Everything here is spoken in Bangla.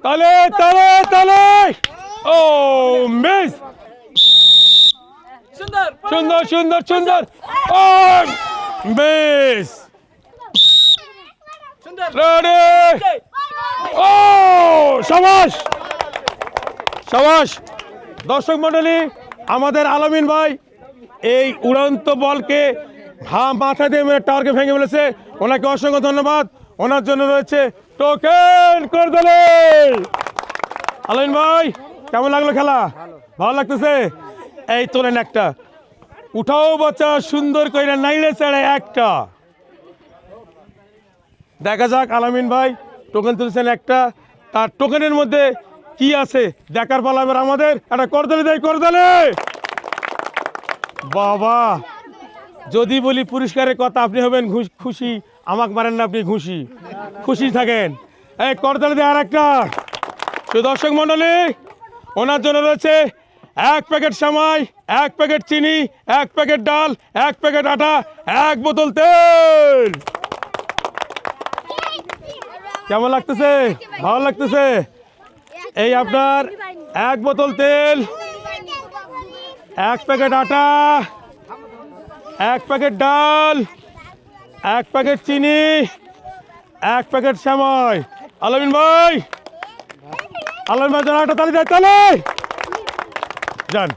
তালে তালে তালে ও মিস সুন্দর সুন্দর সুন্দর সুন্দর ও মিস সুন্দর রেডি ও শাবাশ শাবাশ দর্শক মণ্ডলী আমাদের আলামিন ভাই এই উড়ন্ত বলকে মাথা দিয়ে মেরে টাওয়ারকে ভেঙে ফেলেছে ওনাকে অসংখ্য ধন্যবাদ ওনার জন্য রয়েছে টোকেন করদলে আলামিন ভাই কেমন লাগলো খেলা ভালো লাগতেছে এই তোলেন একটা উঠাও বাচ্চা সুন্দর কইরা নাইলে ছাড়ে একটা দেখা যাক আলামিন ভাই টোকেন তুলছেন একটা তার টোকেনের মধ্যে কি আছে দেখার পালা এবার আমাদের একটা করদলে দেয় করদলে বাবা যদি বলি পুরস্কারের কথা আপনি হবেন খুশি আমাকে মারেন না আপনি খুশি থাকেন এই করদলে দেয় আর একটা তো দর্শক মণ্ডলী ওনার জন্য রয়েছে 1 প্যাকেট সেমাই 1 প্যাকেট চিনি 1 প্যাকেট ডাল 1 প্যাকেট আটা 1 বোতল তেল কেমন লাগতেছে ভালো লাগতেছে এই আপনার 1 বোতল তেল 1 প্যাকেট আটা 1 প্যাকেট ডাল 1 প্যাকেট চিনি 1 প্যাকেট সেমাই আলামিন ভাই জান একটা তালি দেয় তালি যান